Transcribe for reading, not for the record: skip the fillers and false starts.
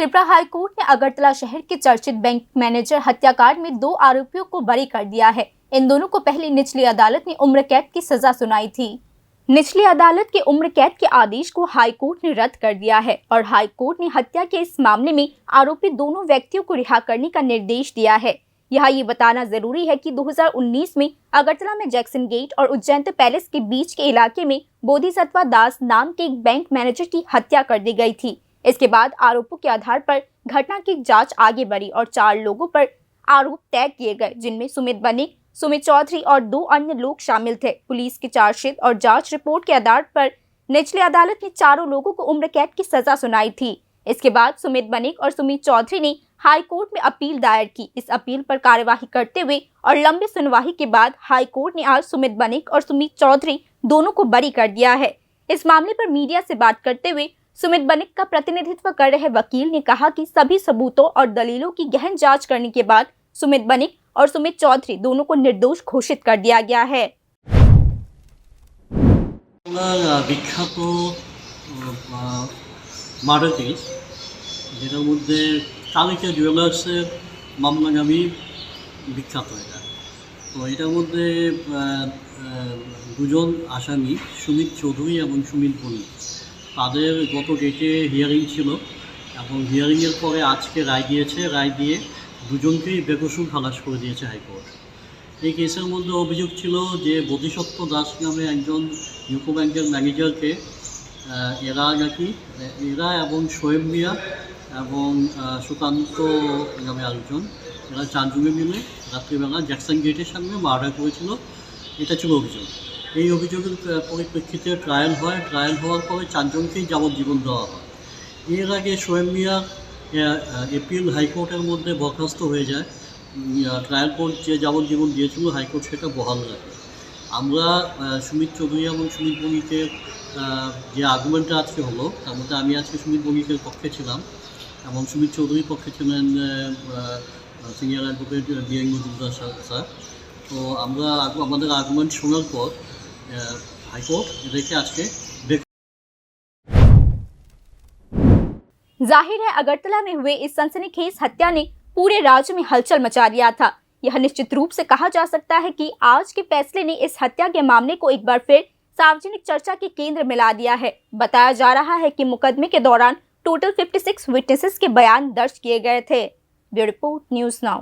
Tripura high court ने अगरतला शहर के चर्चित बैंक मैनेजर हत्याकांड में 2 आरोपियों को बरी कर दिया है। इन दोनों को पहले निचली अदालत ने उम्र कैद की सजा सुनाई थी। निचली अदालत के उम्र कैद के आदेश को हाईकोर्ट ने रद्द कर दिया है और हाईकोर्ट ने हत्या के इस मामले में आरोपी दोनों व्यक्तियों को रिहा करने का निर्देश दिया है। यहाँ ये बताना जरूरी है कि 2019 में अगरतला में जैक्सन गेट और उज्जैन पैलेस के बीच के इलाके में बोधिसत्वा दास नाम के एक बैंक मैनेजर की हत्या कर दी गई थी। इसके बाद आरोपों के आधार पर घटना की जांच आगे बढ़ी और 4 लोगों पर आरोप तय किए गए, जिनमें सुमित बनिक, सुमित चौधरी और 2 अन्य लोग शामिल थे। पुलिस की चार्जशीट और जांच रिपोर्ट के आधार पर निचली अदालत ने चारों लोगों को उम्र कैद की सजा सुनाई थी। इसके बाद सुमित बनिक और सुमित चौधरी ने हाई कोर्ट में अपील दायर की। इस अपील पर कार्यवाही करते हुए और लंबी सुनवाई के बाद हाई कोर्ट ने आज सुमित बनिक और सुमित चौधरी दोनों को बरी कर दिया है। इस मामले पर मीडिया से बात करते हुए सुमित बनिक का प्रतिनिधित्व कर रहे वकील ने कहा कि सभी सबूतों और दलीलों की गहन जांच करने के बाद सुमित बनिक और सुमित चौधरी दोनों को निर्दोष घोषित कर दिया गया है। বিখ্যাত মার্ডার কেস যেটার মধ্যে কালিকা জুয়েলার্সের মামলা নামে বিখ্যাত এটা। তো এটার মধ্যে দুজন আসামি সুমিত চৌধুরী এবং সুমিত বণিক, তাদের গত ডেটে হিয়ারিং ছিল এবং হিয়ারিংয়ের পরে আজকে রায় দিয়েছে। রায় দিয়ে দুজনকেই বেকসুর খালাস করে দিয়েছে হাইকোর্ট। এই কেসের মধ্যে অভিযোগ ছিল যে বোধিসত্ত্ব দাস নামে একজন ইউকো ব্যাংকের ম্যানেজারকে এরা এবং শোয়েব মিয়া এবং সুকান্ত নামে আরেকজন, এরা 4 জনে মিলে রাত্রিবেলা জ্যাকসন গেটের সামনে মার্ডার করেছিল। এটা ছিল অভিযোগ। এই অভিযোগের পরিপ্রেক্ষিতে ট্রায়াল হয়। ট্রায়াল হওয়ার পরে 4 জনকেই যাবজ্জীবন দেওয়া হয়। এর আগে শোয়েব মিয়া এপিল হাইকোর্টের মধ্যে বরখাস্ত হয়ে যায়। ট্রায়াল কোর্ট যে যাবজ্জীবন দিয়েছিল হাইকোর্ট সেটা বহাল রাখে। আমরা সুমিত চৌধুরী এবং সুমিত বণিকের যে আর্গুমেন্টটা আজকে হলো, তার মধ্যে আমি আজকে সুমিত বণিকের পক্ষে ছিলাম এবং সুমিত চৌধুরীর পক্ষে ছিলেন senior advocate D N Majumdar sir. তো আমরা আমাদের আর্গুমেন্ট শোনার পর हाईकोर्ट देखिए आज के जाहिर है अगरतला में हुए इस सनसनीखेज हत्या ने पूरे राज्य में हलचल मचा दिया था। यह निश्चित रूप से कहा जा सकता है कि आज के फैसले ने इस हत्या के मामले को एक बार फिर सार्वजनिक चर्चा के केंद्र में ला दिया है। बताया जा रहा है कि मुकदमे के दौरान टोटल 56 विटनेसेस के बयान दर्ज किए गए थे। Bureau report, news now.